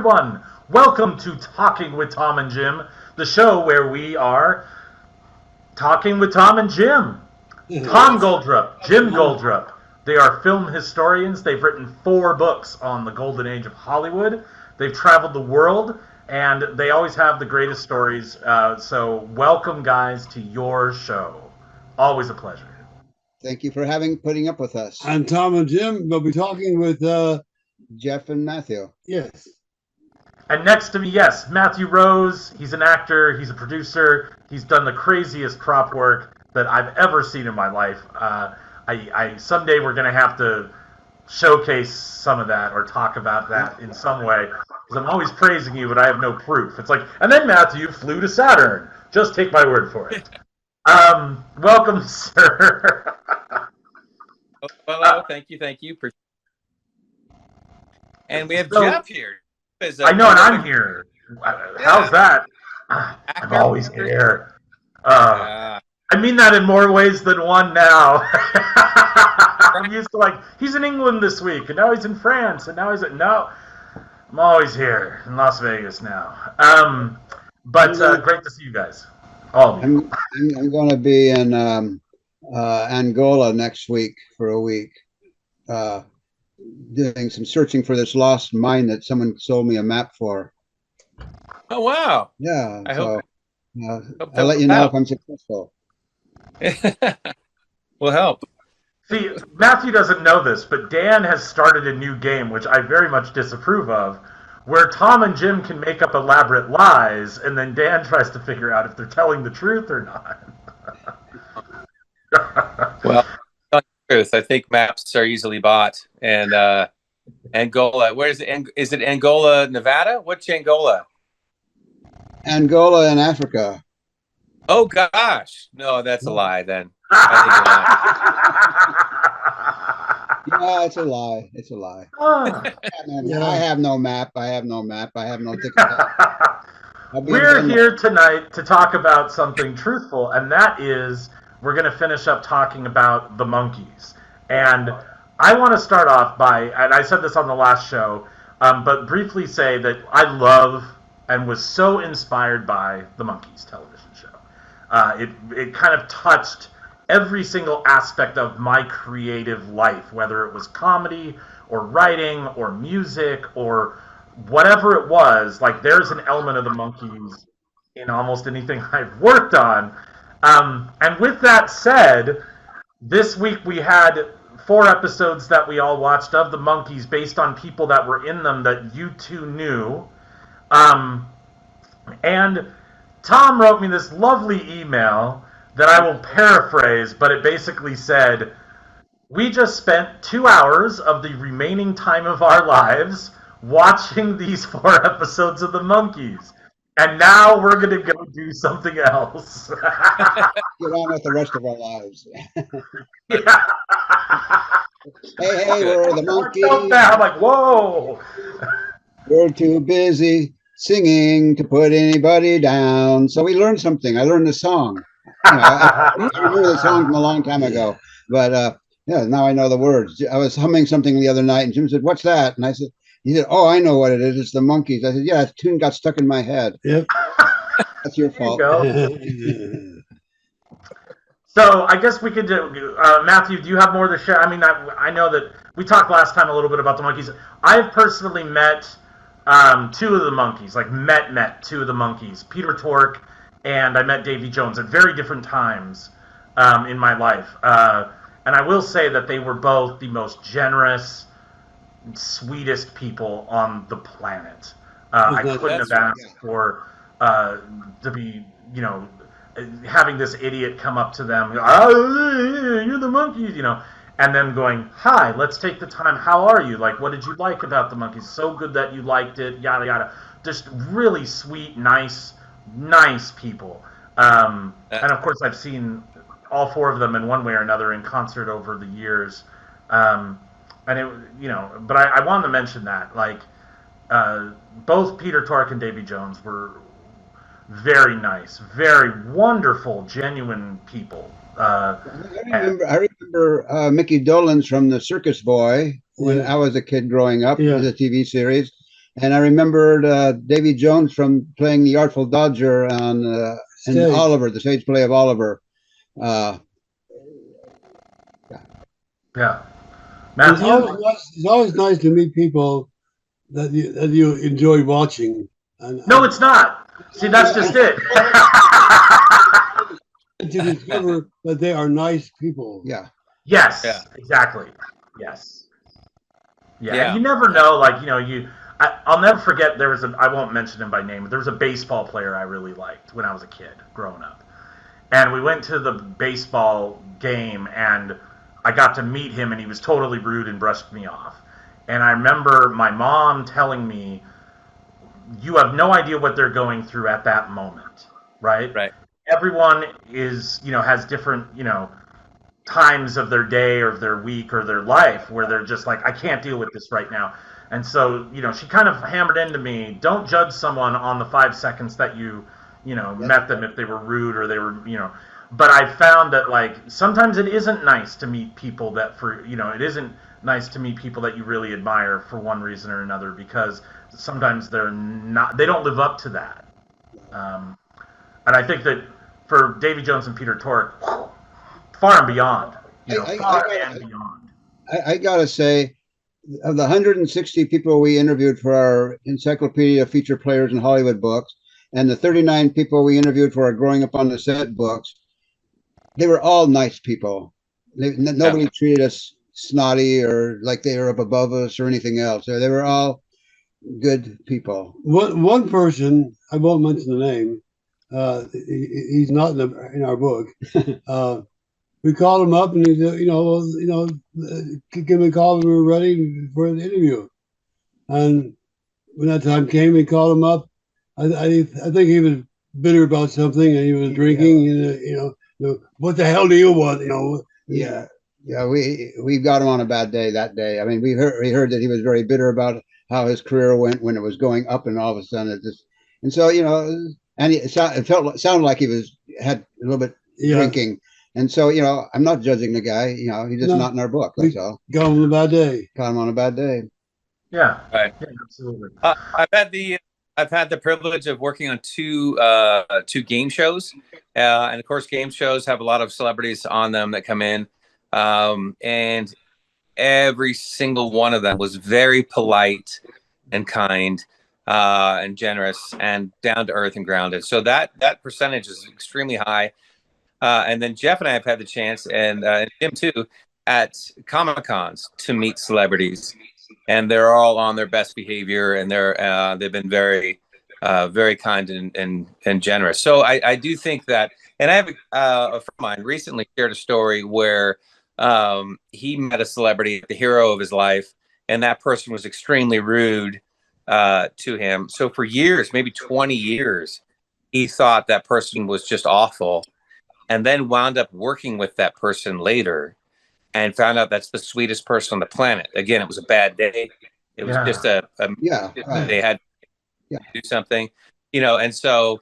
everyone. Welcome to Talking with Tom and Jim, the show where we are talking with Tom and Jim. Tom Goldrup, Jim Goldrup. They are film historians. They've written 4 books on the golden age of Hollywood. They've traveled the world, and they always have the greatest stories. So welcome, guys, to your show. Always a pleasure. Thank you for putting up with us. I'm Tom and Jim. We'll be talking with Jeff and Matthew. Yes. And next to me, yes, Matthew Rose. He's an actor. He's a producer. He's done the craziest prop work that I've ever seen in my life. Someday we're going to have to showcase some of that or talk about that in some way. Because I'm always praising you, but I have no proof. It's like, and then Matthew flew to Saturn. Just take my word for it. Welcome, sir. Hello, thank you. And we have Jeff here. I know, and I'm here. How's that? I'm always here. I mean that in more ways than one now. I'm used to he's in England this week, and now he's in France, and now he's no. I'm always here in Las Vegas now. But great to see you guys. All of you. I'm going to be in Angola next week for a week, doing some searching for this lost mine that someone sold me a map for. Oh, wow. Yeah. I'll let you know if I'm successful. Will help. See, Matthew doesn't know this, but Dan has started a new game, which I very much disapprove of, where Tom and Jim can make up elaborate lies, and then Dan tries to figure out if they're telling the truth or not. Well, tell you the truth, I think maps are easily bought. And Angola, where is it? Is it Angola, Nevada? What's Angola? Angola in Africa. Oh, gosh. No, that's a lie then. Yeah, it's a lie. It's a lie. I have no map. I have no ticket. We're here tonight to talk about something truthful, and that is we're going to finish up talking about the Monkees. And I want to start off by, and I said this on the last show, but briefly say that I love and was so inspired by the Monkees television show. It kind of touched every single aspect of my creative life, whether it was comedy or writing or music or whatever it was. Like, there's an element of the Monkees in almost anything I've worked on. And with that said, this week we had 4 episodes that we all watched of the Monkees based on people that were in them that you two knew. And Tom wrote me this lovely email that I will paraphrase, but it basically said, we just spent 2 hours of the remaining time of our lives watching these 4 episodes of the Monkees. And now we're going to go do something else. Get on with the rest of our lives. Yeah. Hey, we're the Monkees. I'm like, whoa. We're too busy singing to put anybody down. So we learned something. I learned the song. I remember the song from a long time ago, but now I know the words. I was humming something the other night, and Jim said, "What's that?" And he said, "Oh, I know what it is. It's the Monkees." I said, "Yeah, that tune got stuck in my head." Yep. That's your fault. So I guess we could do, Matthew, do you have more to share? I mean, I know that we talked last time a little bit about the Monkees. I've personally met 2 of the Monkees, like met 2 of the Monkees, Peter Tork, and I met Davy Jones at very different times in my life. And I will say that they were both the most generous, sweetest people on the planet. I couldn't have asked for to be, having this idiot come up to them, oh, you're the Monkees, and then going, hi, let's take the time. How are you? Like, what did you like about the Monkees? So good that you liked it, yada, yada. Just really sweet, nice people. And of course, I've seen all 4 of them in one way or another in concert over the years. And it, but I wanted to mention that, like, both Peter Tork and Davy Jones were very nice, very wonderful, genuine people. I remember Mickey Dolenz from The Circus Boy when I was a kid growing up. It was a TV series. And I remembered Davy Jones from playing the Artful Dodger on and Oliver, the stage play of Oliver. Yeah. It's Matthew? always nice to meet people that you enjoy watching. No, it's not. See, that's just it. To discover that they are nice people. Yeah. Yes. Yeah. Exactly. Yes. Yeah. Yeah. And you never know, like, you know, I'll never forget there was I won't mention him by name, but there was a baseball player I really liked when I was a kid growing up. And we went to the baseball game and I got to meet him and he was totally rude and brushed me off. And I remember my mom telling me, you have no idea what they're going through at that moment, right? Right. Everyone is, you know, has different, you know, times of their day or their week or their life where they're just like, I can't deal with this right now. And so, you know, she kind of hammered into me, don't judge someone on the 5 seconds that you know, met them if they were rude or they were, you know. But I found that, like, sometimes it isn't nice to meet people that it isn't nice to meet people that you really admire for one reason or another, because sometimes they don't live up to that. And I think that for Davy Jones and Peter Tork, far and beyond, far and beyond. I gotta say, of the 160 people we interviewed for our Encyclopedia of Feature Players in Hollywood books, and the 39 people we interviewed for our Growing Up on the Set books, they were all nice people. Nobody treated us snotty or like they were up above us or anything else. They were all good people. One person, I won't mention the name, he's not in our book. We called him up and he said, give me a call when we were ready for the interview. And when that time came, we called him up. I think he was bitter about something and he was drinking. And, what the hell do you want? Yeah. We got him on a bad day that day. I mean, we heard that he was very bitter about how his career went when it was going up, and all of a sudden it just, and so and it sounded like he had a little bit drinking, and so I'm not judging the guy. He's just not in our book. That's all. Got him on a bad day. Got him on a bad day. Yeah. Right. Yeah, absolutely. I've had the privilege of working on two game shows, and of course, game shows have a lot of celebrities on them that come in, and every single one of them was very polite and kind and generous and down to earth and grounded. So that percentage is extremely high. And then Jeff and I have had the chance, and Jim too, at Comic-Cons to meet celebrities. And they're all on their best behavior, and they've been very, very kind and generous. So I do think that, and I have a friend of mine recently shared a story where he met a celebrity, the hero of his life, and that person was extremely rude to him. So for years, maybe 20 years, he thought that person was just awful, and then wound up working with that person later. And found out that's the sweetest person on the planet. Again, it was a bad day. It was just they had to do something, And so,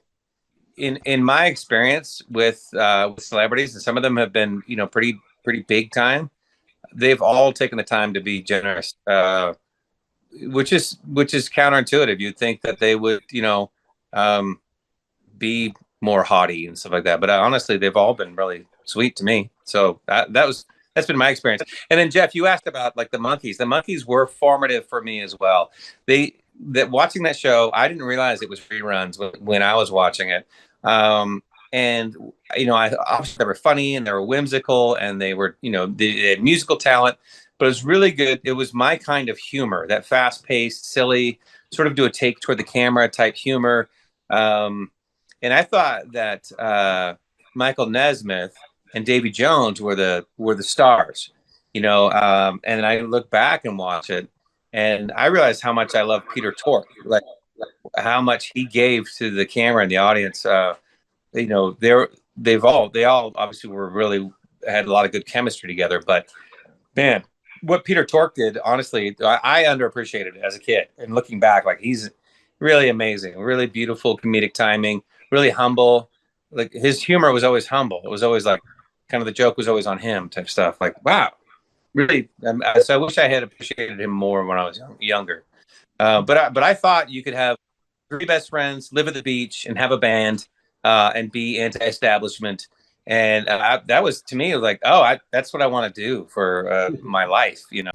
in my experience with celebrities, and some of them have been, pretty big time. They've all taken the time to be generous, which is counterintuitive. You'd think that they would, be more haughty and stuff like that. But honestly, they've all been really sweet to me. So that's been my experience. And then Jeff, you asked about like the Monkees. The Monkees were formative for me as well. Watching that show, I didn't realize it was reruns when I was watching it. And obviously they were funny and they were whimsical and they were, they had musical talent, but it was really good. It was my kind of humor, that fast-paced, silly, sort of do a take toward the camera type humor. And I thought that Michael Nesmith and Davy Jones were the stars, and I look back and watch it, and I realized how much I love Peter Tork, like how much he gave to the camera and the audience. They all obviously had a lot of good chemistry together. But man, what Peter Tork did, honestly, I underappreciated it as a kid. And looking back, like he's really amazing, really beautiful comedic timing, really humble. Like his humor was always humble. It was always like, kind of the joke was always on him type stuff. Like, wow, really. So I wish I had appreciated him more when I was younger. But I thought you could have three best friends, live at the beach, and have a band, and be anti-establishment. And that was, to me, like, oh, that's what I want to do for my life, you know.